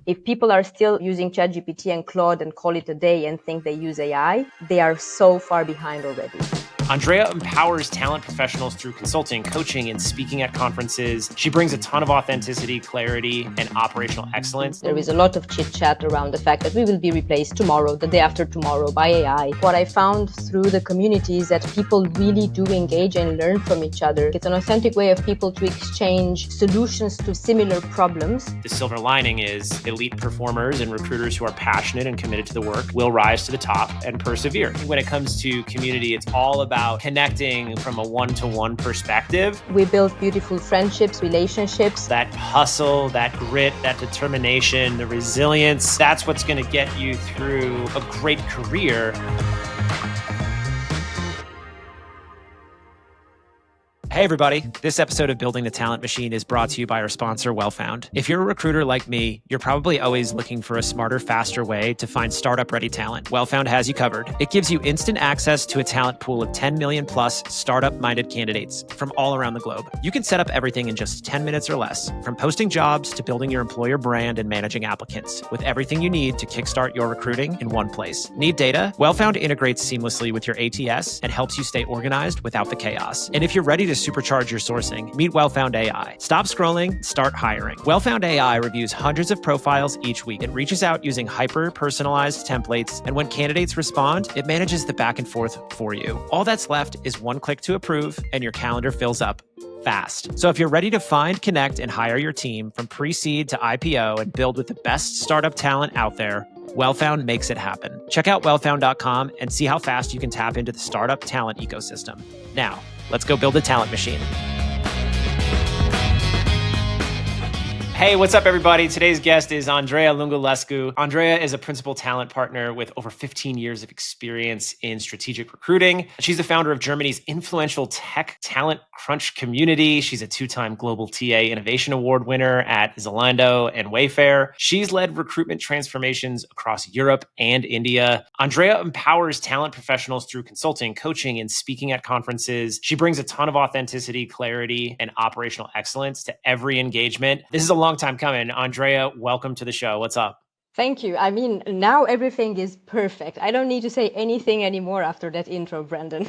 If people are still using ChatGPT and Claude and call it a day and think they use AI, they are so far behind already. Andreea empowers talent professionals through consulting, coaching, and speaking at conferences. She brings a ton of authenticity, clarity, and operational excellence. There is a lot of chit-chat around the fact that we will be replaced tomorrow, the day after tomorrow, by AI. What I found through the community is that people really do engage and learn from each other. It's an authentic way of people to exchange solutions to similar problems. The silver lining is elite performers and recruiters who are passionate and committed to the work will rise to the top and persevere. When it comes to community, it's all about connecting from a one-to-one perspective. We build beautiful friendships, relationships. That hustle, that grit, that determination, the resilience, that's what's going to get you through a great career. Hey everybody, this episode of Building the Talent Machine is brought to you by our sponsor, Wellfound. If you're a recruiter like me, you're probably always looking for a smarter, faster way to find startup-ready talent. Wellfound has you covered. It gives you instant access to a talent pool of 10 million plus startup-minded candidates from all around the globe. You can set up everything in just 10 minutes or less, from posting jobs to building your employer brand and managing applicants, with everything you need to kickstart your recruiting in one place. Need data? Wellfound integrates seamlessly with your ATS and helps you stay organized without the chaos. And if you're ready to supercharge your sourcing, meet Wellfound AI. Stop scrolling, start hiring. Wellfound AI reviews hundreds of profiles each week. It reaches out using hyper-personalized templates, and when candidates respond, it manages the back and forth for you. All that's left is one click to approve, and your calendar fills up fast. So if you're ready to find, connect, and hire your team from pre-seed to IPO and build with the best startup talent out there, Wellfound makes it happen. Check out wellfound.com and see how fast you can tap into the startup talent ecosystem. Now, let's go build a talent machine. Hey, what's up, everybody? Today's guest is Andreea Lungulescu. Andreea is a principal talent partner with over 15 years of experience in strategic recruiting. She's the founder of Germany's influential tech talent crunch community. She's a two-time Global TA Innovation Award winner at Zalando and Wayfair. She's led recruitment transformations across Europe and India. Andreea empowers talent professionals through consulting, coaching, and speaking at conferences. She brings a ton of authenticity, clarity, and operational excellence to every engagement. This is a long time coming. Andreea, welcome to the show. What's up? Thank you. I mean, now everything is perfect. I don't need to say anything anymore after that intro, Brandon.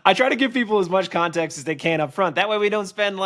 I try to give people as much context as they can up front. That way we don't spend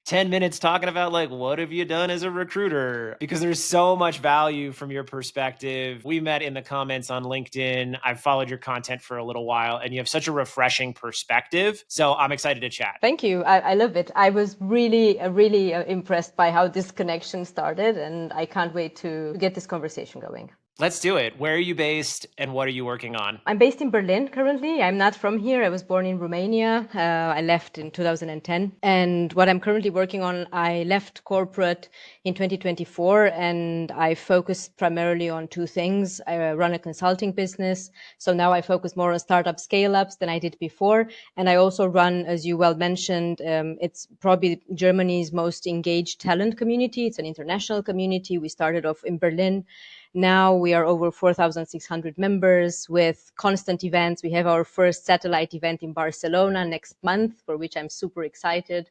10 minutes talking about what have you done as a recruiter? Because there's so much value from your perspective. We met in the comments on LinkedIn. I've followed your content for a little while and you have such a refreshing perspective. So I'm excited to chat. Thank you. I love it. I was really impressed by how this connection started and I can't wait to get this conversation going. Let's do it. Where are you based and what are you working on? I'm based in Berlin currently. I'm not from here. I was born in Romania. I left in 2010. And what I'm currently working on, I left corporate in 2024 and I focus primarily on two things. I run a consulting business. So now I focus more on startup scale-ups than I did before. And I also run, as you well mentioned, it's probably Germany's most engaged talent community. It's an international community. We started off in Berlin. Now we are over 4,600 members with constant events. We have our first satellite event in Barcelona next month, for which I'm super excited.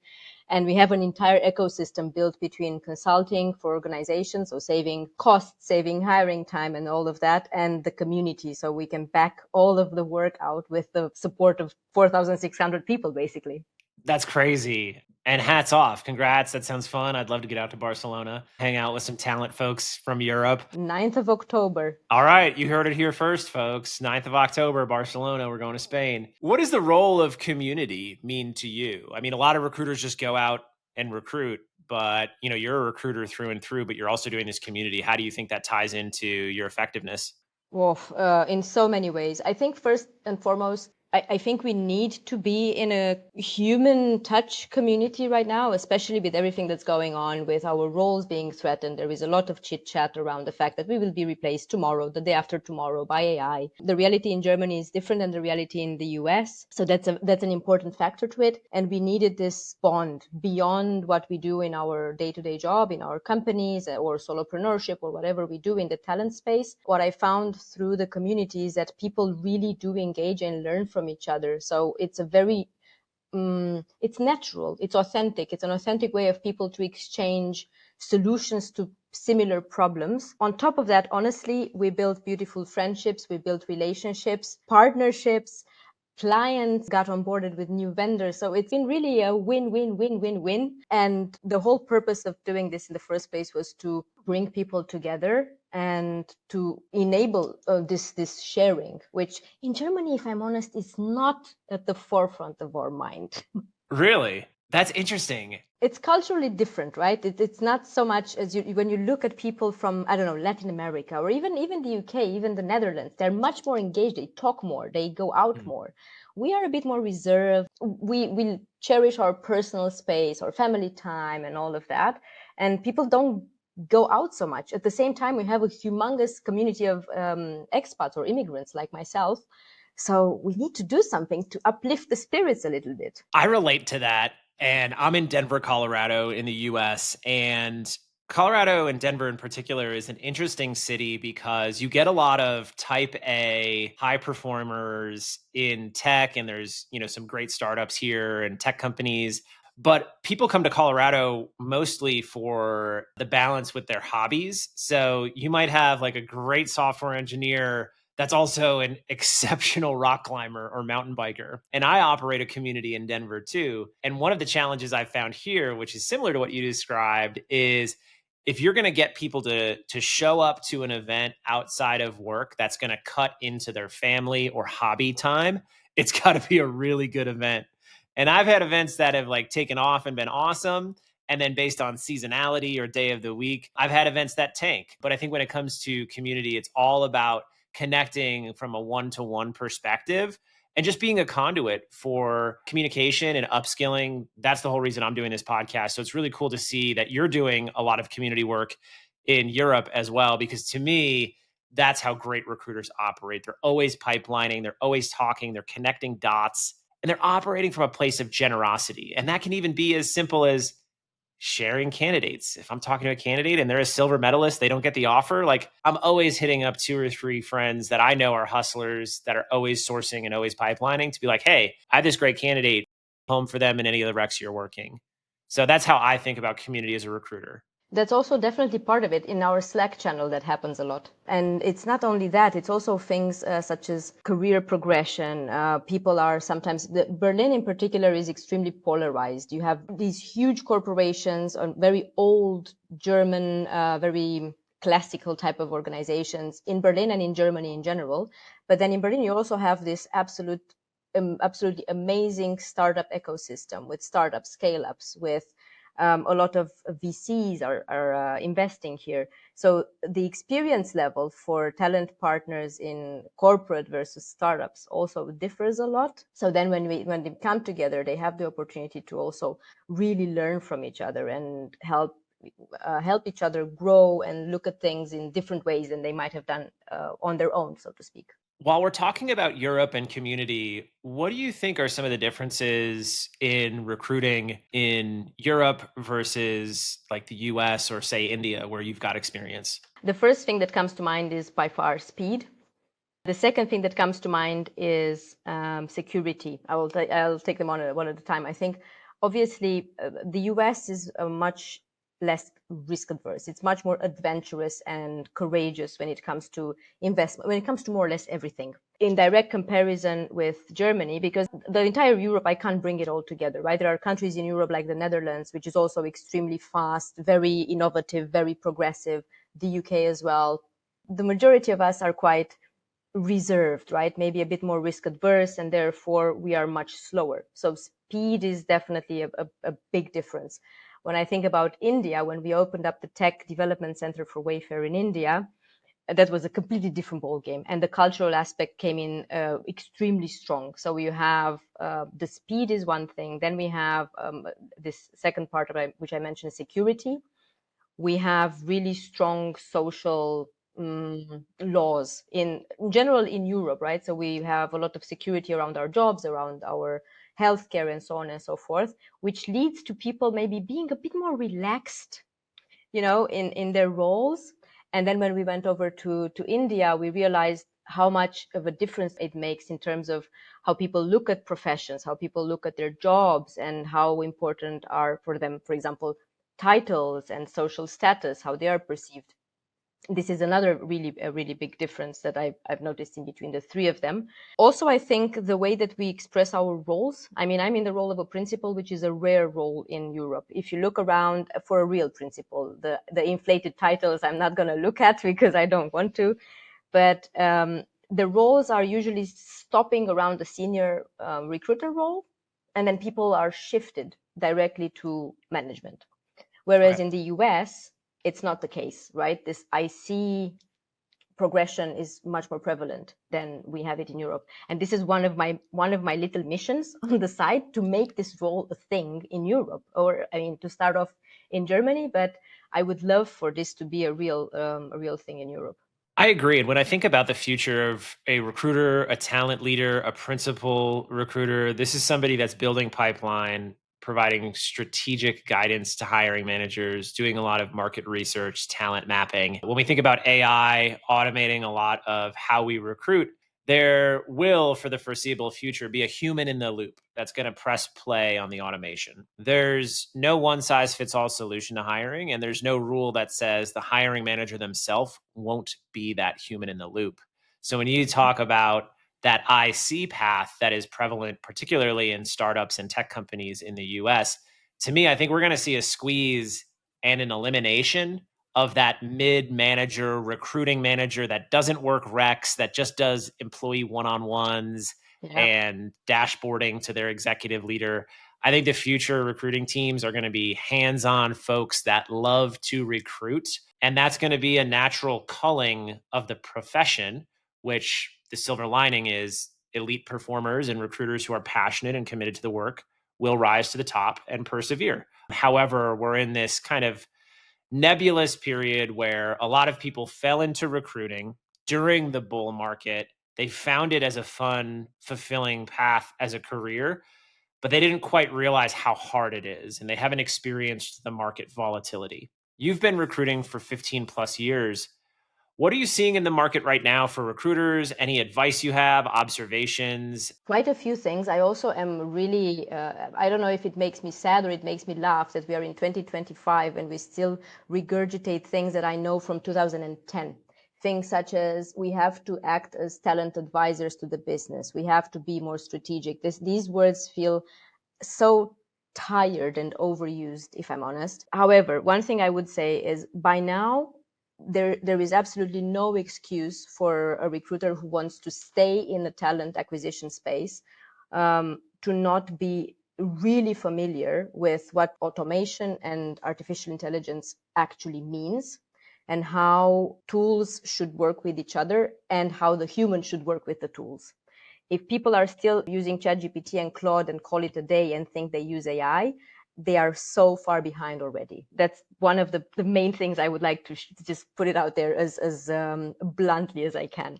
And we have an entire ecosystem built between consulting for organizations, so saving costs, saving hiring time and all of that, and the community. So we can back all of the work out with the support of 4,600 people, basically. That's crazy. And hats off. Congrats. That sounds fun. I'd love to get out to Barcelona, hang out with some talent folks from Europe. 9th of October. All right. You heard it here first, folks. 9th of October, Barcelona. We're going to Spain. What does the role of community mean to you? I mean, a lot of recruiters just go out and recruit, but you're a recruiter through and through, but you're also doing this community. How do you think that ties into your effectiveness? Well, in so many ways. I think first and foremost, I think we need to be in a human touch community right now, especially with everything that's going on with our roles being threatened. There is a lot of chit chat around the fact that we will be replaced tomorrow, the day after tomorrow by AI. The reality in Germany is different than the reality in the US. So that's an important factor to it. And we needed this bond beyond what we do in our day-to-day job, in our companies or solopreneurship or whatever we do in the talent space. What I found through the community is that people really do engage and learn from each other. So it's a very it's natural, it's authentic, it's an authentic way of people to exchange solutions to similar problems. On top of that, honestly, we built beautiful friendships, we built relationships, partnerships. Clients got onboarded with new vendors. So it's been really a win, win, win, win, win. And the whole purpose of doing this in the first place was to bring people together and to enable this sharing, which in Germany, if I'm honest, is not at the forefront of our mind. Really? That's interesting. It's culturally different, right? It's not so much as when you look at people from, I don't know, Latin America or even the UK, even the Netherlands, they're much more engaged. They talk more, they go out more. We are a bit more reserved. We cherish our personal space, our family time and all of that. And people don't go out so much. At the same time, we have a humongous community of expats or immigrants like myself. So we need to do something to uplift the spirits a little bit. I relate to that. And I'm in Denver, Colorado, in the US. And Colorado and Denver in particular is an interesting city because you get a lot of type A high performers in tech, and there's, some great startups here and tech companies. But people come to Colorado mostly for the balance with their hobbies. So you might have like a great software engineer that's also an exceptional rock climber or mountain biker. And I operate a community in Denver too. And one of the challenges I found here, which is similar to what you described, is if you're going to get people to show up to an event outside of work that's going to cut into their family or hobby time, it's got to be a really good event. And I've had events that have like taken off and been awesome. And then based on seasonality or day of the week, I've had events that tank. But I think when it comes to community, it's all about connecting from a one-to-one perspective and just being a conduit for communication and upskilling. That's the whole reason I'm doing this podcast. So it's really cool to see that you're doing a lot of community work in Europe as well, because to me, that's how great recruiters operate. They're always pipelining, they're always talking, they're connecting dots, and they're operating from a place of generosity. And that can even be as simple as sharing candidates. If I'm talking to a candidate and they're a silver medalist, they don't get the offer. Like, I'm always hitting up 2 or 3 friends that I know are hustlers that are always sourcing and always pipelining to be like, hey, I have this great candidate, home for them in any of the recs you're working. So that's how I think about community as a recruiter. That's also definitely part of it. In our Slack channel, that happens a lot. And it's not only that, it's also things such as career progression. People are sometimes, Berlin in particular is extremely polarized. You have these huge corporations, very old German, very classical type of organizations in Berlin and in Germany in general. But then in Berlin, you also have this absolutely amazing startup ecosystem with startup scale-ups, with a lot of VCs are investing here. So the experience level for talent partners in corporate versus startups also differs a lot. So then when they come together, they have the opportunity to also really learn from each other and help each other grow and look at things in different ways than they might have done on their own, so to speak. While we're talking about Europe and community, what do you think are some of the differences in recruiting in Europe versus like the US or say India, where you've got experience? The first thing that comes to mind is by far speed. The second thing that comes to mind is security. I'll take them one at a time. I think obviously the US is much less risk adverse. It's much more adventurous and courageous when it comes to investment, when it comes to more or less everything. In direct comparison with Germany, because the entire Europe, I can't bring it all together, right? There are countries in Europe like the Netherlands, which is also extremely fast, very innovative, very progressive, the UK as well. The majority of us are quite reserved, right? Maybe a bit more risk adverse, and therefore we are much slower. So speed is definitely a big difference. When I think about India, when we opened up the tech development center for Wayfair in India, that was a completely different ball game, and the cultural aspect came in extremely strong. So you have the speed is one thing. Then we have this second part of it, which I mentioned, security. We have really strong social laws in general in Europe, right? So we have a lot of security around our jobs, around our healthcare, and so on and so forth, which leads to people maybe being a bit more relaxed, in their roles. And then when we went over to India, we realized how much of a difference it makes in terms of how people look at professions, how people look at their jobs, and how important are for them, for example, titles and social status, how they are perceived. This is another really big difference that I've noticed in between the three of them. Also, I think the way that we express our roles. I mean, I'm in the role of a principal, which is a rare role in Europe. If you look around for a real principal, the inflated titles I'm not going to look at because I don't want to. But the roles are usually stopping around the senior recruiter role, and then people are shifted directly to management. Whereas in the US, it's not the case, right? This IC progression is much more prevalent than we have it in Europe. And this is one of my little missions on the side, to make this role a thing in Europe, or I mean, to start off in Germany, but I would love for this to be a real thing in Europe. I agree. And when I think about the future of a recruiter, a talent leader, a principal recruiter, this is somebody that's building pipeline, providing strategic guidance to hiring managers, doing a lot of market research, talent mapping. When we think about AI automating a lot of how we recruit, there will, for the foreseeable future, be a human in the loop that's going to press play on the automation. There's no one size fits all solution to hiring, and there's no rule that says the hiring manager themselves won't be that human in the loop. So when you talk about that IC path that is prevalent, particularly in startups and tech companies in the US, to me, I think we're going to see a squeeze and an elimination of that mid-manager recruiting manager that doesn't work recs, that just does employee one-on-ones and dashboarding to their executive leader. I think the future recruiting teams are going to be hands-on folks that love to recruit, and that's going to be a natural culling of the profession, which the silver lining is elite performers and recruiters who are passionate and committed to the work will rise to the top and persevere. However, we're in this kind of nebulous period where a lot of people fell into recruiting during the bull market. They found it as a fun, fulfilling path as a career, but they didn't quite realize how hard it is, and they haven't experienced the market volatility. You've been recruiting for 15 plus years. What are you seeing in the market right now for recruiters? Any advice you have, observations? Quite a few things. I also am really, I don't know if it makes me sad or it makes me laugh that we are in 2025 and we still regurgitate things that I know from 2010. Things such as we have to act as talent advisors to the business. We have to be more strategic. These words feel so tired and overused, if I'm honest. However, one thing I would say is by now, there is absolutely no excuse for a recruiter who wants to stay in the talent acquisition space to not be really familiar with what automation and artificial intelligence actually means, and how tools should work with each other and how the human should work with the tools. If people are still using ChatGPT and Claude and call it a day and think they use AI, they are so far behind already. That's one of the main things I would like to just put it out there as bluntly as I can.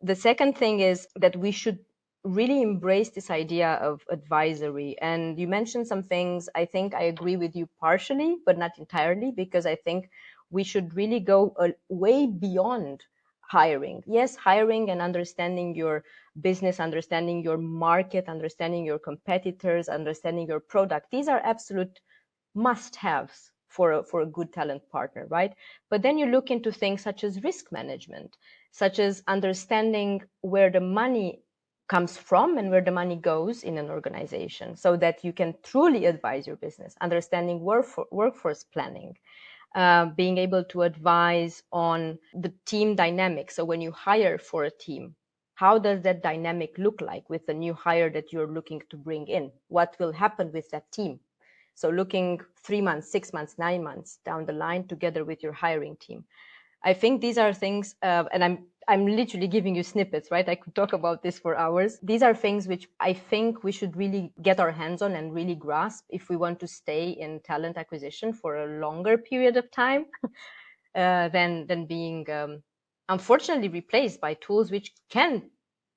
The second thing is that we should really embrace this idea of advisory. And you mentioned some things. I think I agree with you partially, but not entirely, because I think we should really go way beyond hiring. Yes, hiring and understanding your business, understanding your market, understanding your competitors, understanding your product. These are absolute must-haves for a good talent partner, right? But then you look into things such as risk management, such as understanding where the money comes from and where the money goes in an organization, so that you can truly advise your business, understanding workforce planning, being able to advise on the team dynamics. So when you hire for a team, how does that dynamic look like with the new hire that you're looking to bring in? What will happen with that team? So looking 3 months, 6 months, 9 months down the line together with your hiring team. I think these are things, and I'm literally giving you snippets, right? I could talk about this for hours. These are things which I think we should really get our hands on and really grasp if we want to stay in talent acquisition for a longer period of time, than being unfortunately replaced by tools which can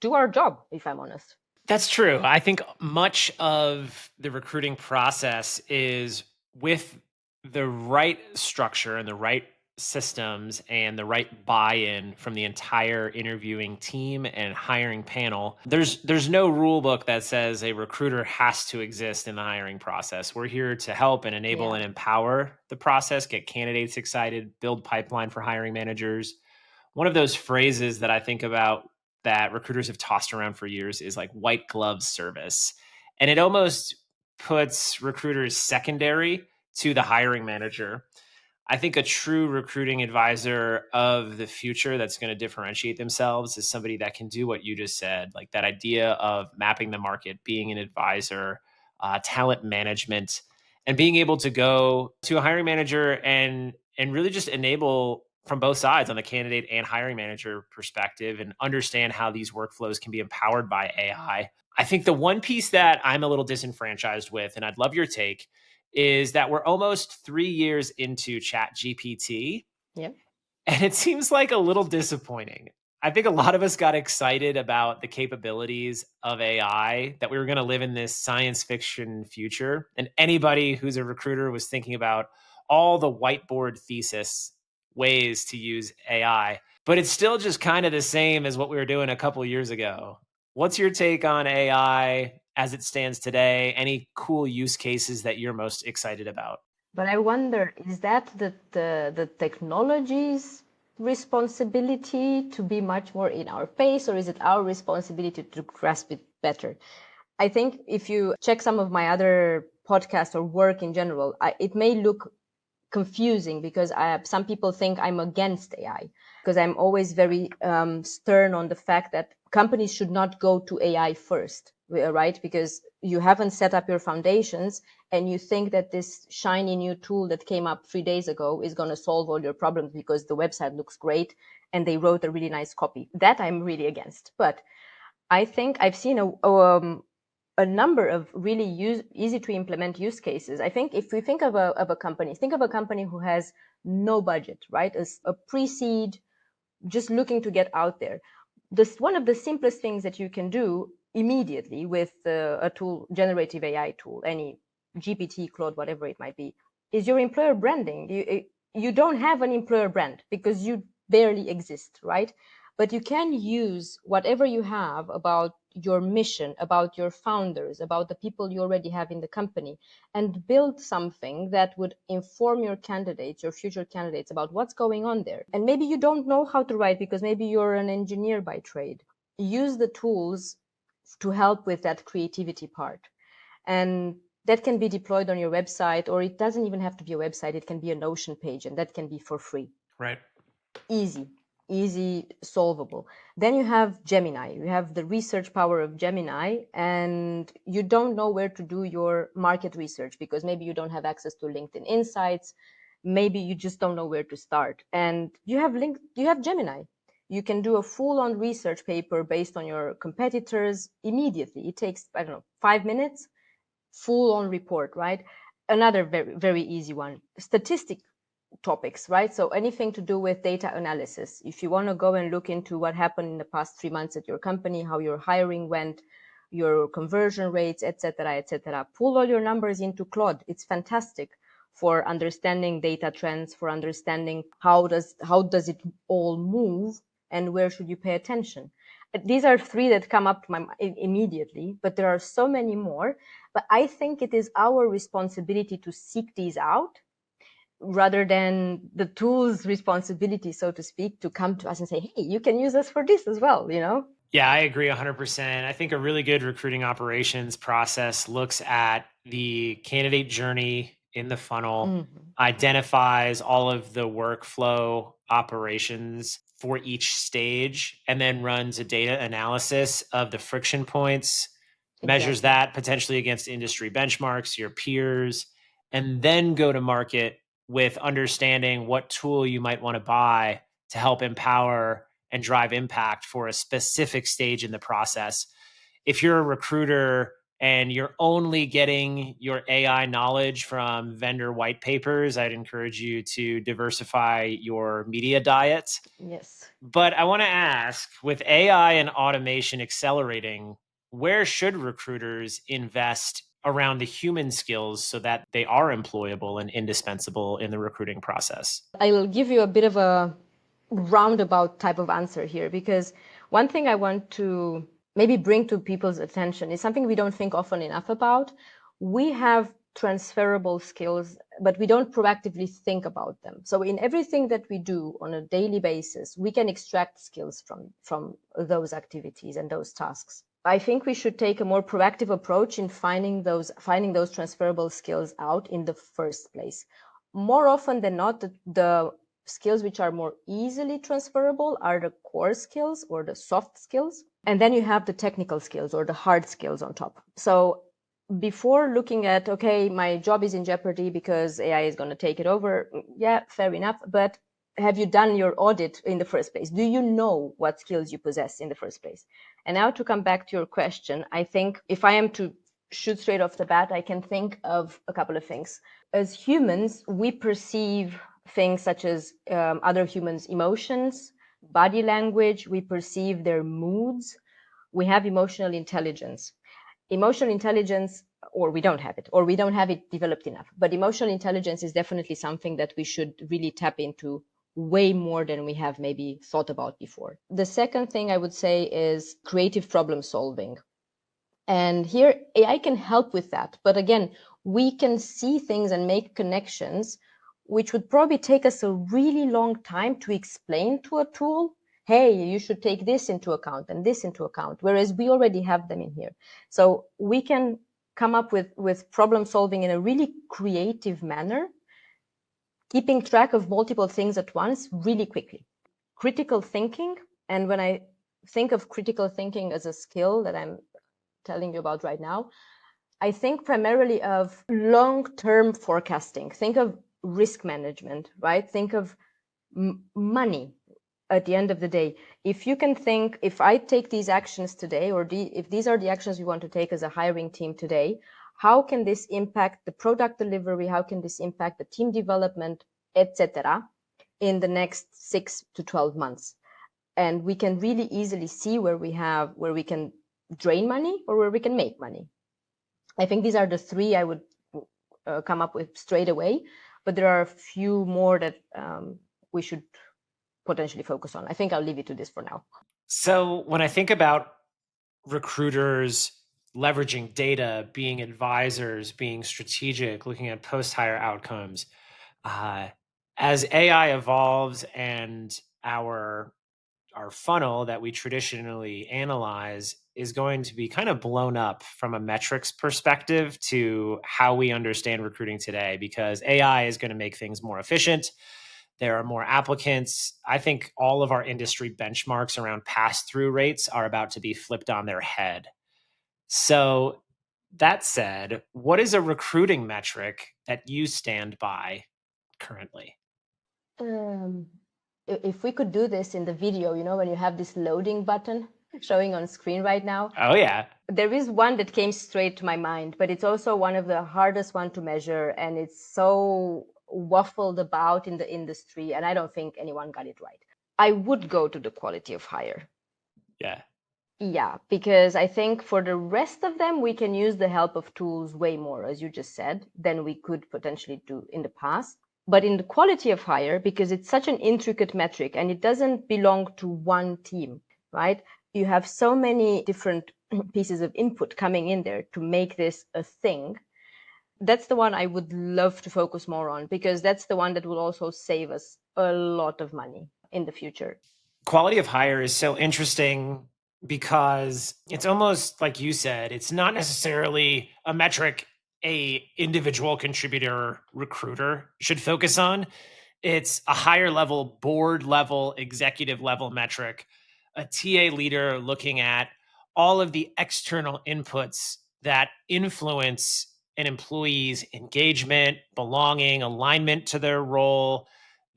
do our job, if I'm honest. That's true. I think much of the recruiting process is with the right structure and the right systems and the right buy-in from the entire interviewing team and hiring panel. There's no rule book that says a recruiter has to exist in the hiring process. We're here to help and enable and empower the process, get candidates excited, build pipeline for hiring managers. One of those phrases that I think about that recruiters have tossed around for years is like white glove service. And it almost puts recruiters secondary to the hiring manager. I think a true recruiting advisor of the future that's going to differentiate themselves is somebody that can do what you just said, like that idea of mapping the market, being an advisor, talent management, and being able to go to a hiring manager and really just enable from both sides on the candidate and hiring manager perspective and understand how these workflows can be empowered by AI. I think the one piece that I'm a little disenfranchised with, and I'd love your take, is that we're almost 3 years into ChatGPT. Yep. And it seems like a little disappointing. I think a lot of us got excited about the capabilities of AI, that we were going to live in this science fiction future. And anybody who's a recruiter was thinking about all the whiteboard thesis ways to use AI. But it's still just kind of the same as what we were doing a couple years ago. What's your take on AI as it stands today? Any cool use cases that you're most excited about? But I wonder, is that the technology's responsibility to be much more in our face, or is it our responsibility to grasp it better? I think if you check some of my other podcasts or work in general, it may look confusing because some people think I'm against AI, because I'm always very stern on the fact that companies should not go to AI first, right? Because you haven't set up your foundations and you think that this shiny new tool that came up 3 days ago is going to solve all your problems because the website looks great and they wrote a really nice copy. That I'm really against. But I think I've seen a number of really easy to implement use cases. I think if we think of a company, think of a company who has no budget, right? As a pre-seed, just looking to get out there. One of the simplest things that you can do immediately with a tool, generative AI tool, any GPT, Claude, whatever it might be, is your employer branding. You don't have an employer brand because you barely exist, right? But you can use whatever you have about your mission, about your founders, about the people you already have in the company, and build something that would inform your candidates, your future candidates, about what's going on there. And maybe you don't know how to write because maybe you're an engineer by trade. Use the tools to help with that creativity part. And that can be deployed on your website, or it doesn't even have to be a website. It can be a Notion page, and that can be for free. Right. Easy solvable. Then you have Gemini. You have the research power of Gemini, and you don't know where to do your market research because maybe you don't have access to LinkedIn Insights. Maybe you just don't know where to start. And you have Gemini. You can do a full-on research paper based on your competitors immediately. It takes, I don't know, 5 minutes, full-on report, right? Another very, very easy one, statistic topics, right? So anything to do with data analysis. If you want to go and look into what happened in the past 3 months at your company, how your hiring went, your conversion rates, etc., pull all your numbers into Claude. It's fantastic for understanding data trends, for understanding how does it all move and where should you pay attention. These are 3 that come up to my mind immediately, but there are so many more. But I think it is our responsibility to seek these out rather than the tool's responsibility, so to speak, to come to us and say, hey, you can use us for this as well, you know? Yeah, I agree 100%. I think a really good recruiting operations process looks at the candidate journey in the funnel, identifies all of the workflow operations for each stage, and then runs a data analysis of the friction points, measures that potentially against industry benchmarks, your peers, and then go to market with understanding what tool you might want to buy to help empower and drive impact for a specific stage in the process. If you're a recruiter and you're only getting your AI knowledge from vendor white papers, I'd encourage you to diversify your media diet. Yes. But I want to ask, with AI and automation accelerating, where should recruiters invest around the human skills so that they are employable and indispensable in the recruiting process? I'll give you a bit of a roundabout type of answer here, because one thing I want to maybe bring to people's attention is something we don't think often enough about. We have transferable skills, but we don't proactively think about them. So in everything that we do on a daily basis, we can extract skills from those activities and those tasks. I think we should take a more proactive approach in finding those transferable skills out in the first place. More often than not, the skills which are more easily transferable are the core skills or the soft skills. And then you have the technical skills or the hard skills on top. So before looking at, okay, my job is in jeopardy because AI is going to take it over. Yeah, fair enough. But have you done your audit in the first place? Do you know what skills you possess in the first place? And now to come back to your question, I think if I am to shoot straight off the bat, I can think of a couple of things. As humans, we perceive things such as other humans' emotions, body language, we perceive their moods, we have emotional intelligence. Emotional intelligence, or we don't have it, or we don't have it developed enough. But emotional intelligence is definitely something that we should really tap into way more than we have maybe thought about before. The second thing I would say is creative problem solving. And here AI can help with that. But again, we can see things and make connections, which would probably take us a really long time to explain to a tool. Hey, you should take this into account and this into account, whereas we already have them in here. So we can come up with problem solving in a really creative manner, keeping track of multiple things at once really quickly. Critical thinking, and when I think of critical thinking as a skill that I'm telling you about right now, I think primarily of long-term forecasting. Think of risk management, right? Think of money at the end of the day. If you can think, if I take these actions today, or if these are the actions we want to take as a hiring team today, how can this impact the product delivery? How can this impact the team development, etc., in the next 6 to 12 months? And we can really easily see where we can drain money or where we can make money. I think these are the three I would come up with straight away, but there are a few more that we should potentially focus on. I think I'll leave it to this for now. So when I think about recruiters leveraging data, being advisors, being strategic, looking at post-hire outcomes, as AI evolves and our funnel that we traditionally analyze is going to be kind of blown up from a metrics perspective to how we understand recruiting today, because AI is going to make things more efficient. There are more applicants. I think all of our industry benchmarks around pass-through rates are about to be flipped on their head. So that said, what is a recruiting metric that you stand by currently? If we could do this in the video, when you have this loading button showing on screen right now. Oh, yeah. There is one that came straight to my mind, but it's also one of the hardest one to measure, and it's so waffled about in the industry, and I don't think anyone got it right. I would go to the quality of hire. Yeah. Yeah, because I think for the rest of them, we can use the help of tools way more, as you just said, than we could potentially do in the past. But in the quality of hire, because it's such an intricate metric and it doesn't belong to one team, right? You have so many different pieces of input coming in there to make this a thing. That's the one I would love to focus more on, because that's the one that will also save us a lot of money in the future. Quality of hire is so interesting because it's almost like you said, it's not necessarily a metric a individual contributor recruiter should focus on. It's a higher level, board level, executive level metric, a TA leader looking at all of the external inputs that influence an employee's engagement, belonging, alignment to their role,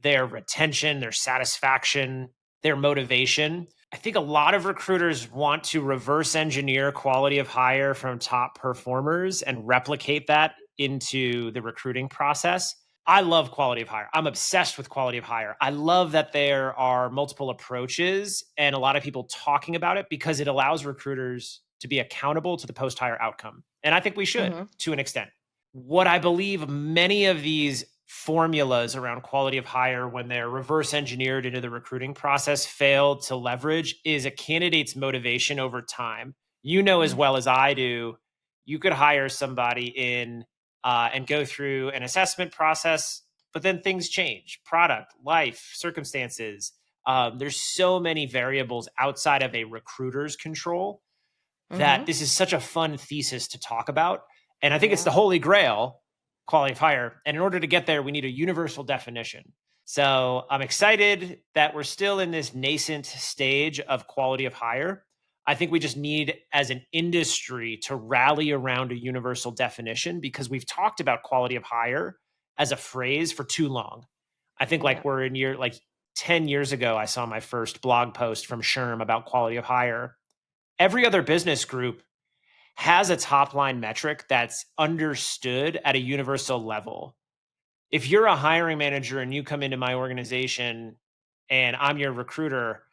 their retention, their satisfaction, their motivation. I think a lot of recruiters want to reverse engineer quality of hire from top performers and replicate that into the recruiting process. I love quality of hire. I'm obsessed with quality of hire. I love that there are multiple approaches and a lot of people talking about it, because it allows recruiters to be accountable to the post-hire outcome. And I think we should Mm-hmm. to an extent. What I believe many of these formulas around quality of hire, when they're reverse engineered into the recruiting process, fail to leverage is a candidate's motivation over time. You know as well as I do, you could hire somebody in and go through an assessment process, but then things change: product, life, circumstances. There's so many variables outside of a recruiter's control that Mm-hmm. this is such a fun thesis to talk about. And I think it's Yeah. the holy grail, quality of hire. And in order to get there, we need a universal definition. So I'm excited that we're still in this nascent stage of quality of hire. I think we just need, as an industry, to rally around a universal definition, because we've talked about quality of hire as a phrase for too long. I think Yeah. we're in year 10 years ago, I saw my first blog post from Sherm about quality of hire. Every other business group has a top line metric that's understood at a universal level. If you're a hiring manager and you come into my organization and I'm your recruiter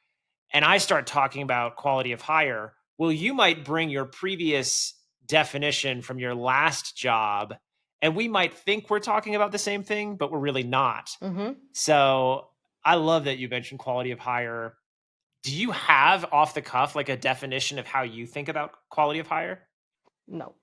and I start talking about quality of hire, well, you might bring your previous definition from your last job, and we might think we're talking about the same thing, but we're really not. Mm-hmm. So I love that you mentioned quality of hire. Do you have off the cuff a definition of how you think about quality of hire? No.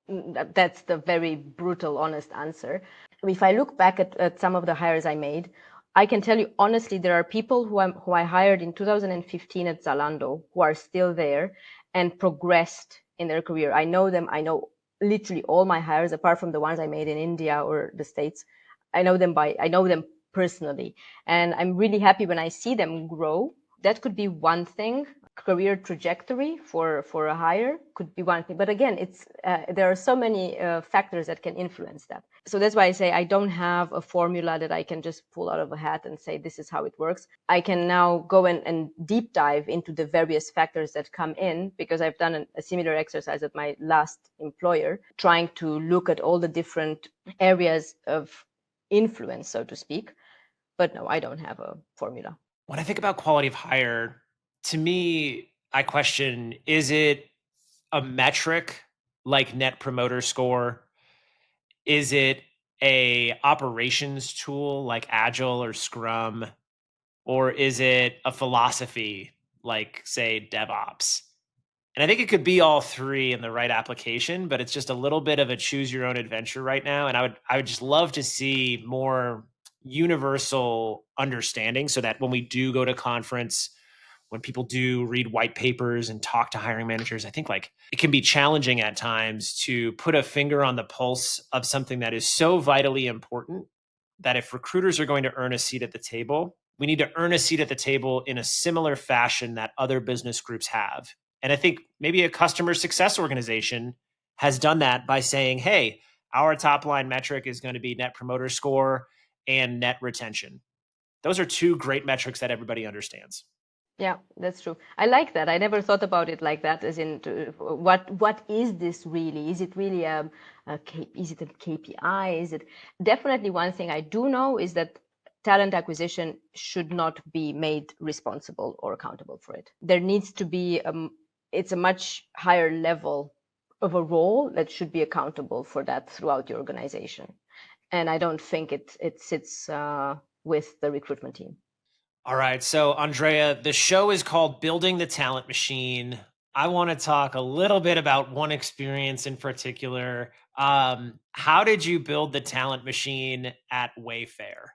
That's the very brutal, honest answer. If I look back at some of the hires I made, I can tell you honestly, there are people who I hired in 2015 at Zalando who are still there and progressed in their career. I know them. I know literally all my hires, apart from the ones I made in India or the States. I know them personally. And I'm really happy when I see them grow. That could be one thing. Career trajectory for a hire could be one thing, but again, it's there are so many factors that can influence that. So that's why I say I don't have a formula that I can just pull out of a hat and say this is how it works. I can now go and deep dive into the various factors that come in, because I've done a similar exercise at my last employer, trying to look at all the different areas of influence, so to speak. But no, I don't have a formula. When I think about quality of hire, to me, I question, is it a metric like net promoter score? Is it a operations tool like Agile or Scrum? Or is it a philosophy like, say, DevOps? And I think it could be all three in the right application, but it's just a little bit of a choose your own adventure right now. And I would just love to see more universal understanding, so that when we do go to conference, when people do read white papers and talk to hiring managers, I think it can be challenging at times to put a finger on the pulse of something that is so vitally important, that if recruiters are going to earn a seat at the table, we need to earn a seat at the table in a similar fashion that other business groups have. And I think maybe a customer success organization has done that by saying, hey, our top line metric is going to be net promoter score and net retention. Those are two great metrics that everybody understands. Yeah, that's true. I like that. I never thought about it like that, as in what is this really? Is it really is it a KPI? Is it definitely one thing I do know is that talent acquisition should not be made responsible or accountable for it. There needs to be it's a much higher level of a role that should be accountable for that throughout the organization. And I don't think it sits with the recruitment team. All right. So, Andreea, the show is called Building the Talent Machine. I want to talk a little bit about one experience in particular. How did you build the talent machine at Wayfair?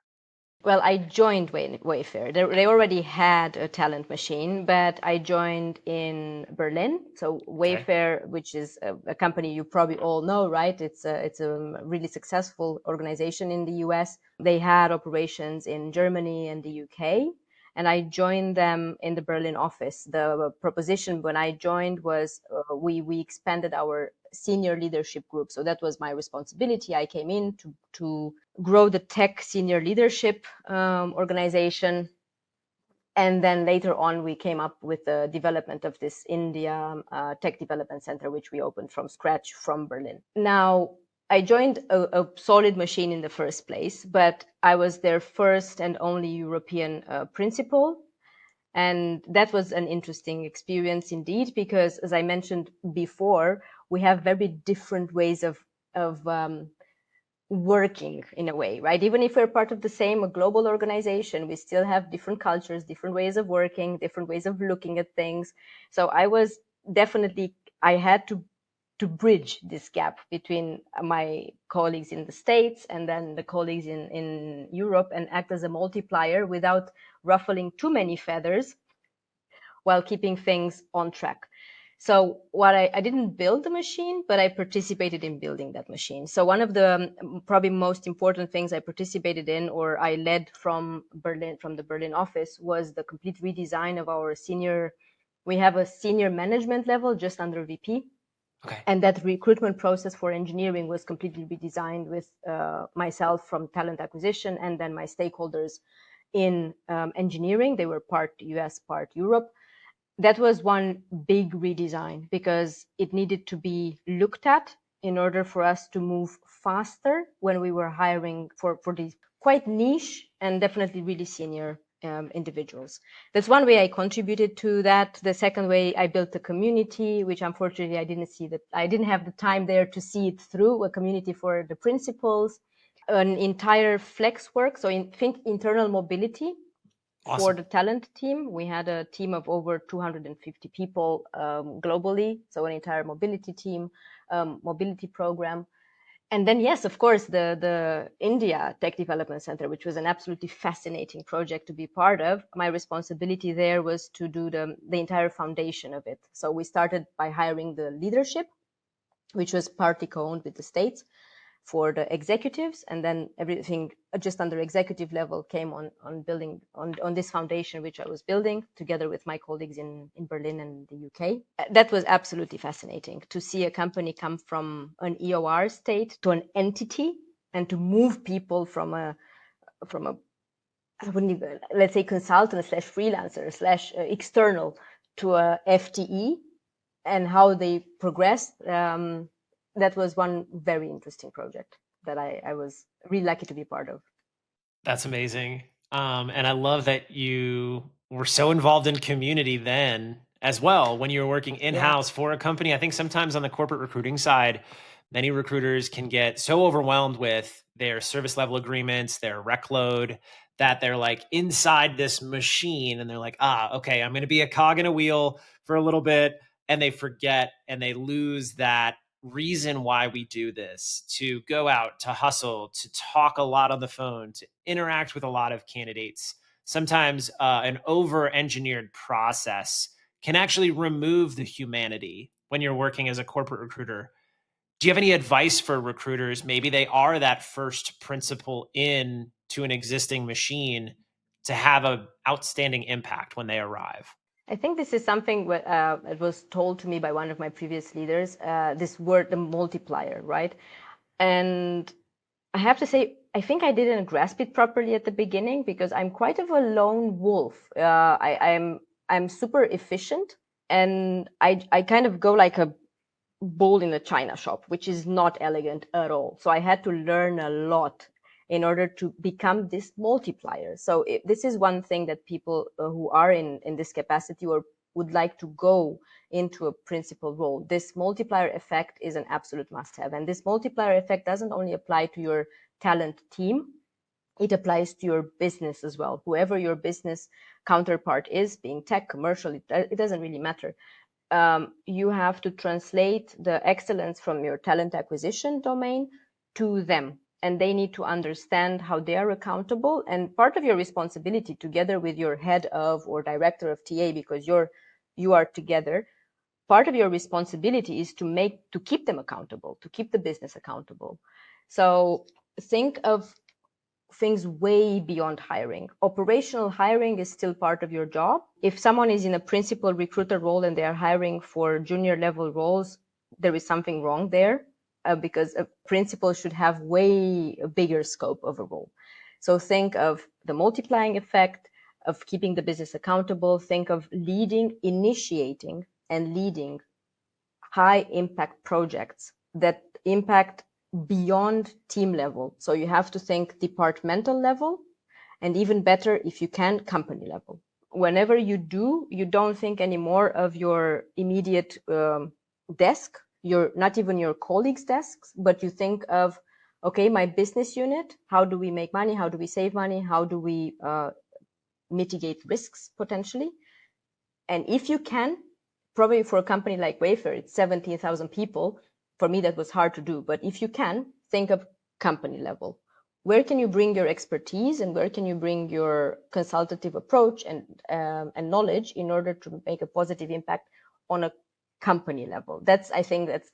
Well, I joined Wayfair. They already had a talent machine, but I joined in Berlin. So Okay. Wayfair, which is a company you probably all know, right? It's a really successful organization in the US. They had operations in Germany and the UK, and I joined them in the Berlin office. The proposition when I joined was we expanded our senior leadership group. So that was my responsibility. I came in to grow the tech senior leadership organization. And then later on, we came up with the development of this India Tech Development Center, which we opened from scratch from Berlin. Now, I joined a solid machine in the first place, but I was their first and only European principal. And that was an interesting experience indeed, because as I mentioned before, we have very different ways of working in a way, right? Even if we're part of the same global organization, we still have different cultures, different ways of working, different ways of looking at things. So I had to bridge this gap between my colleagues in the States and then the colleagues in Europe, and act as a multiplier without ruffling too many feathers while keeping things on track. So I didn't build the machine, but I participated in building that machine. So one of the probably most important things I participated in, or I led from the Berlin office, was the complete redesign of our senior. We have a senior management level just under VP. Okay. And that recruitment process for engineering was completely redesigned with myself from talent acquisition, and then my stakeholders in engineering. They were part US, part Europe. That was one big redesign because it needed to be looked at in order for us to move faster when we were hiring for these quite niche and definitely really senior individuals. That's one way I contributed to that. The second way, I built a community, which unfortunately I didn't have the time there to see it through, a community for the principals, an entire flex work. So think internal mobility. Awesome. For the talent team, we had a team of over 250 people globally. So an entire mobility team, mobility program. And then, yes, of course, the India Tech Development Center, which was an absolutely fascinating project to be part of. My responsibility there was to do the entire foundation of it. So we started by hiring the leadership, which was partly co-owned with the states, for the executives, and then everything just under executive level came on building on this foundation, which I was building together with my colleagues in Berlin and the UK. That was absolutely fascinating to see a company come from an EOR state to an entity, and to move people from a let's say consultant slash freelancer slash external to a FTE, and how they progressed. That was one very interesting project that I was really lucky to be part of. That's amazing. And I love that you were so involved in community then as well when you were working in-house for a company. I think sometimes on the corporate recruiting side, many recruiters can get so overwhelmed with their service level agreements, their rec load, that they're like inside this machine and they're like, okay, I'm going to be a cog in a wheel for a little bit. And they forget and they lose that reason why we do this, to go out, to hustle, to talk a lot on the phone, to interact with a lot of candidates. Sometimes an over-engineered process can actually remove the humanity when you're working as a corporate recruiter. Do you have any advice for recruiters? Maybe they are that first principle in to an existing machine to have an outstanding impact when they arrive. I think this is something it was told to me by one of my previous leaders, this word, the multiplier, right? And I have to say, I think I didn't grasp it properly at the beginning because I'm quite of a lone wolf. I'm super efficient, and I kind of go like a bull in a china shop, which is not elegant at all. So I had to learn a lot in order to become this multiplier. So this is one thing that people who are in this capacity or would like to go into a principal role, this multiplier effect is an absolute must-have. And this multiplier effect doesn't only apply to your talent team, it applies to your business as well. Whoever your business counterpart is, being tech, commercial, it doesn't really matter. You have to translate the excellence from your talent acquisition domain to them. And they need to understand how they are accountable. And part of your responsibility, together with your head of or director of TA, because you are together, part of your responsibility is to keep them accountable, to keep the business accountable. So think of things way beyond hiring. Operational hiring is still part of your job. If someone is in a principal recruiter role and they are hiring for junior level roles, there is something wrong there because a principal should have way bigger scope of a role. So think of the multiplying effect of keeping the business accountable. Think of initiating and leading high impact projects that impact beyond team level. So you have to think departmental level, and even better, if you can, company level. Whenever you don't think anymore of your immediate desk. not even your colleagues' desks, but you think of, okay, my business unit, how do we make money? How do we save money? How do we mitigate risks potentially? And if you can, probably for a company like Wayfair, it's 17,000 people. For me, that was hard to do. But if you can, think of company level. Where can you bring your expertise and where can you bring your consultative approach and knowledge in order to make a positive impact on a company level? I think that's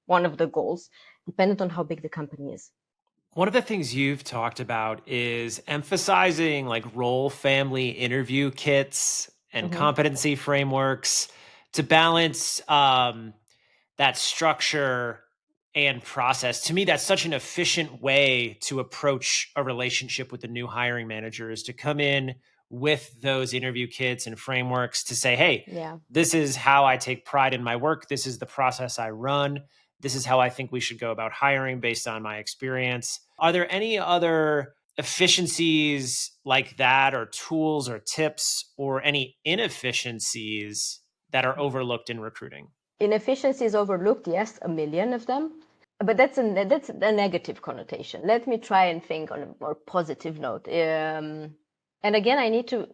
one of the goals, dependent on how big the company is. One of the things you've talked about is emphasizing like role family interview kits and competency frameworks to balance that structure and process. To me, that's such an efficient way to approach a relationship with the new hiring manager, is to come in with those interview kits and frameworks to say, hey, this is how I take pride in my work. This is the process I run. This is how I think we should go about hiring based on my experience. Are there any other efficiencies like that, or tools or tips, or any inefficiencies that are overlooked in recruiting? Inefficiencies overlooked, yes, a million of them. But that's a negative connotation. Let me try and think on a more positive note. And again, I need to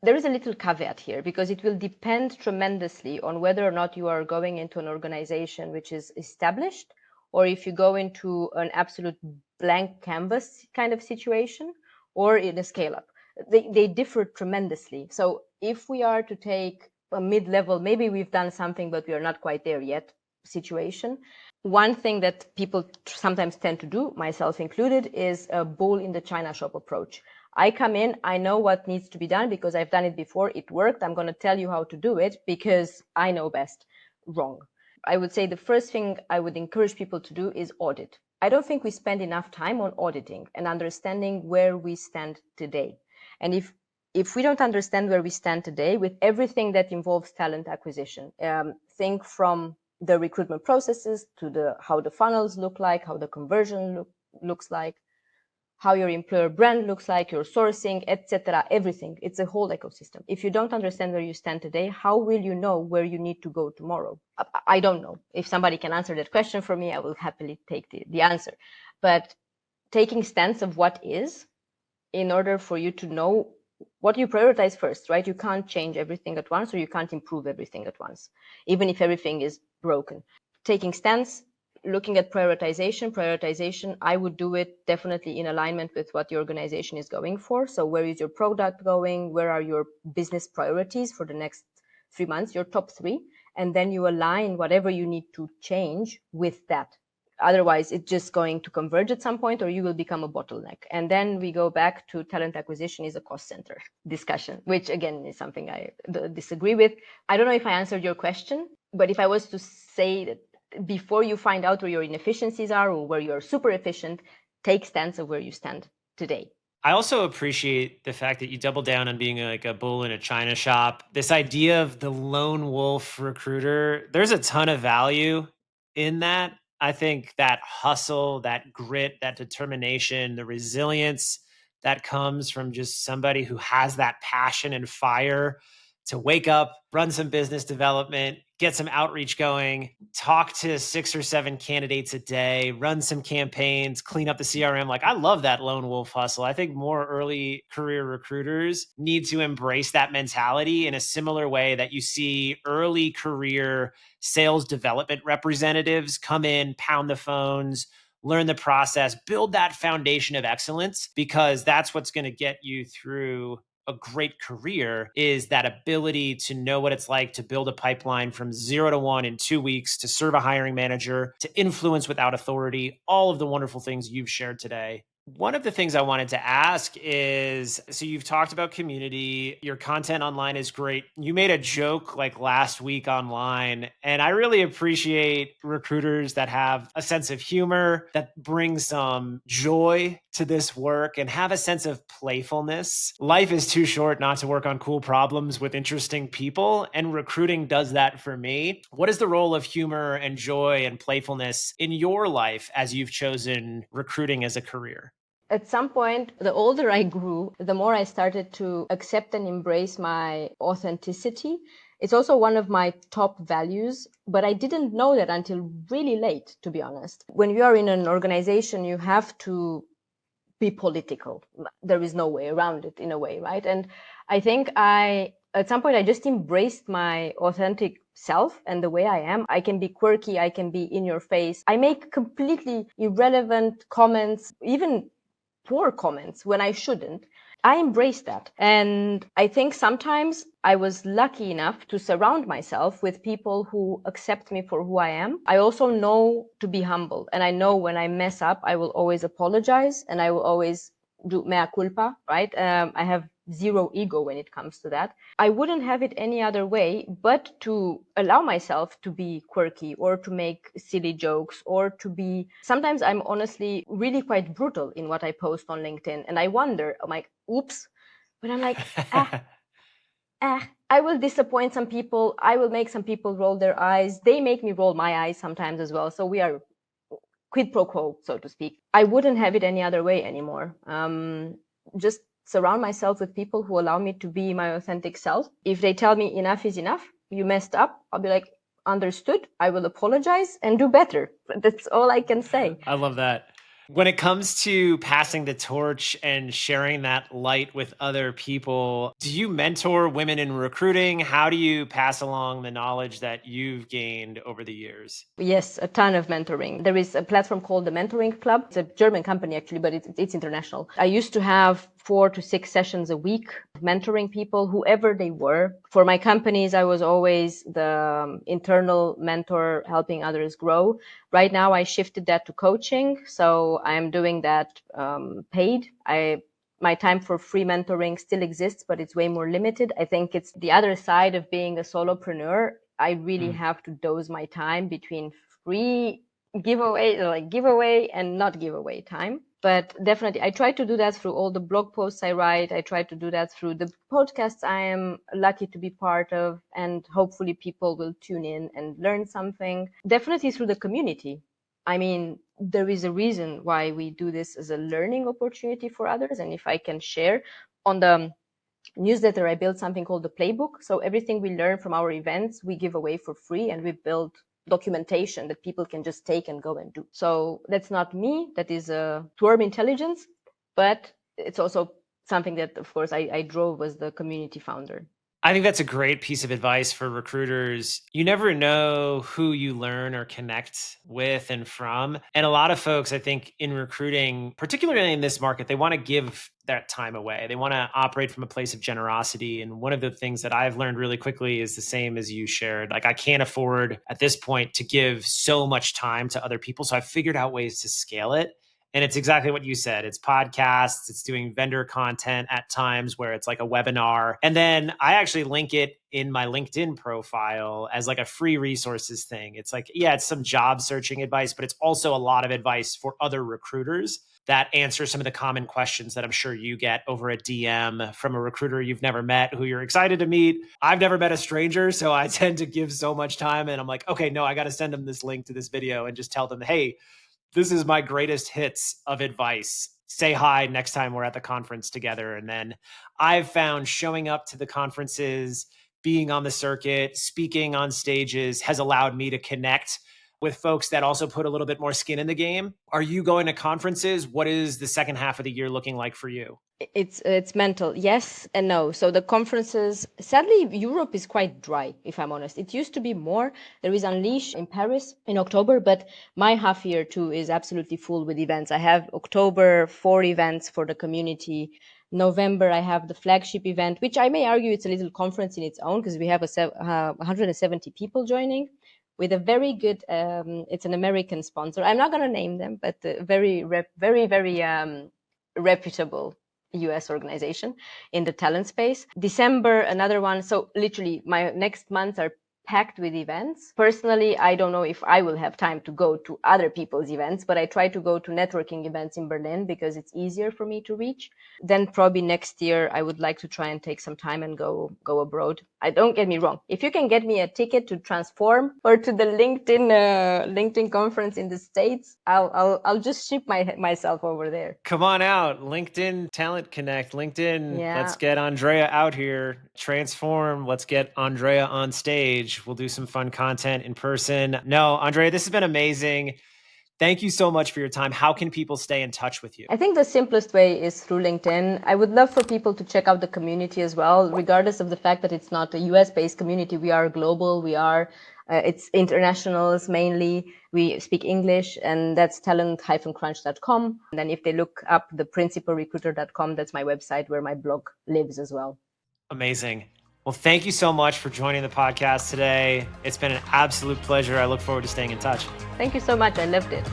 there is a little caveat here, because it will depend tremendously on whether or not you are going into an organization which is established, or if you go into an absolute blank canvas kind of situation, or in a scale up. They differ tremendously. So if we are to take a mid-level, maybe we've done something, but we are not quite there yet situation. One thing that people sometimes tend to do, myself included, is a bull in the China shop approach. I come in, I know what needs to be done because I've done it before, it worked, I'm going to tell you how to do it because I know best. Wrong. I would say the first thing I would encourage people to do is audit. I don't think we spend enough time on auditing and understanding where we stand today. And if we don't understand where we stand today with everything that involves talent acquisition, think from the recruitment processes to how the funnels look like, how the conversion looks like, how your employer brand looks like, your sourcing, etc. Everything. It's a whole ecosystem. If you don't understand where you stand today, how will you know where you need to go tomorrow? I don't know. If somebody can answer that question for me, I will happily take the answer. But taking stance of what is, in order for you to know what you prioritize first, right? You can't change everything at once, or you can't improve everything at once, even if everything is broken. Taking stance, looking at prioritization, I would do it definitely in alignment with what the organization is going for. So where is your product going? Where are your business priorities for the next 3 months, your top 3? And then you align whatever you need to change with that. Otherwise, it's just going to converge at some point, or you will become a bottleneck. And then we go back to talent acquisition is a cost center discussion, which again is something I disagree with. I don't know if I answered your question, but if I was to say that before you find out where your inefficiencies are or where you're super efficient, take stance of where you stand today. I also appreciate the fact that you double down on being like a bull in a china shop. This idea of the lone wolf recruiter, there's a ton of value in that. I think that hustle, that grit, that determination, the resilience that comes from just somebody who has that passion and fire to wake up, run some business development, get some outreach going, talk to 6 or 7 candidates a day, run some campaigns, clean up the CRM. Like, I love that lone wolf hustle. I think more early career recruiters need to embrace that mentality in a similar way that you see early career sales development representatives come in, pound the phones, learn the process, build that foundation of excellence, because that's what's going to get you through a great career, is that ability to know what it's like to build a pipeline from 0 to 1 in 2 weeks, to serve a hiring manager, to influence without authority, all of the wonderful things you've shared today. One of the things I wanted to ask is, so you've talked about community, your content online is great. You made a joke like last week online, and I really appreciate recruiters that have a sense of humor, that bring some joy to this work and have a sense of playfulness. Life is too short not to work on cool problems with interesting people, and recruiting does that for me. What is the role of humor and joy and playfulness in your life as you've chosen recruiting as a career? At some point, the older I grew, the more I started to accept and embrace my authenticity. It's also one of my top values, but I didn't know that until really late, to be honest. When you are in an organization, you have to be political. There is no way around it in a way, right? And I think at some point, I just embraced my authentic self and the way I am. I can be quirky. I can be in your face. I make completely irrelevant comments, even poor comments when I shouldn't. I embrace that. And I think sometimes I was lucky enough to surround myself with people who accept me for who I am. I also know to be humble. And I know when I mess up, I will always apologize and I will always do mea culpa, right? I have zero ego when it comes to that. I wouldn't have it any other way but to allow myself to be quirky or to make silly jokes or to be, sometimes I'm honestly really quite brutal in what I post on LinkedIn. And I wonder, I'm like, oops. But I'm like, I will disappoint some people. I will make some people roll their eyes. They make me roll my eyes sometimes as well. So we are quid pro quo, so to speak. I wouldn't have it any other way anymore. Just surround myself with people who allow me to be my authentic self. If they tell me enough is enough, you messed up, I'll be like, understood. I will apologize and do better. That's all I can say. I love that. When it comes to passing the torch and sharing that light with other people, do you mentor women in recruiting? How do you pass along the knowledge that you've gained over the years? Yes, a ton of mentoring. There is a platform called the Mentoring Club. It's a German company, actually, but it's international. I used to have 4 to 6 sessions a week mentoring people, whoever they were. For my companies, I was always the internal mentor helping others grow. Right now, I shifted that to coaching. So I'm doing that paid. My time for free mentoring still exists, but it's way more limited. I think it's the other side of being a solopreneur. I really have to dose my time between free giveaway and not giveaway time. But definitely, I try to do that through all the blog posts I write. I try to do that through the podcasts I am lucky to be part of. And hopefully people will tune in and learn something. Definitely through the community. I mean, there is a reason why we do this as a learning opportunity for others. And if I can share on the newsletter, I built something called the playbook. So everything we learn from our events, we give away for free, and we build documentation that people can just take and go and do. So that's not me. That is a swarm intelligence, but it's also something that, of course, I drove as the community founder. I think that's a great piece of advice for recruiters. You never know who you learn or connect with and from. And a lot of folks, I think, in recruiting, particularly in this market, they want to give that time away. They want to operate from a place of generosity. And one of the things that I've learned really quickly is the same as you shared. Like, I can't afford at this point to give so much time to other people. So I've figured out ways to scale it. And it's exactly what you said. It's podcasts, it's doing vendor content at times where it's like a webinar. And then I actually link it in my LinkedIn profile as like a free resources thing. It's like, yeah, it's some job searching advice, but it's also a lot of advice for other recruiters that answer some of the common questions that I'm sure you get over a DM from a recruiter you've never met, who you're excited to meet. I've never met a stranger, so I tend to give so much time, and I'm like, okay, no, I got to send them this link to this video and just tell them, hey, this is my greatest hits of advice. Say hi next time we're at the conference together. And then I've found showing up to the conferences, being on the circuit, speaking on stages has allowed me to connect with folks that also put a little bit more skin in the game. Are you going to conferences? What is the second half of the year looking like for you? It's mental, yes and no. So the conferences, sadly, Europe is quite dry, if I'm honest. It used to be more. There is Unleash in Paris in October, but my half year too is absolutely full with events. I have October 4 events for the community. November I have the flagship event, which I may argue it's a little conference in its own because we have 170 people joining with a very good. It's an American sponsor. I'm not going to name them, but very reputable US organization in the talent space. December, another one. So literally my next months are packed with events. Personally, I don't know if I will have time to go to other people's events, but I try to go to networking events in Berlin because it's easier for me to reach. Then probably next year, I would like to try and take some time and go abroad. I don't get me wrong. If you can get me a ticket to Transform or to the LinkedIn conference in the States, I'll just ship myself over there. Come on out. LinkedIn Talent Connect. LinkedIn, Yeah. Let's get Andreea out here. Transform, let's get Andreea on stage. We'll do some fun content in person. No, Andreea, this has been amazing. Thank you so much for your time. How can people stay in touch with you? I think the simplest way is through LinkedIn. I would love for people to check out the community as well, regardless of the fact that it's not a US-based community. We are global. It's internationals mainly. We speak English, and that's talent-crunch.com. And then if they look up the principalrecruiter.com, that's my website where my blog lives as well. Amazing. Well, thank you so much for joining the podcast today. It's been an absolute pleasure. I look forward to staying in touch. Thank you so much. I loved it.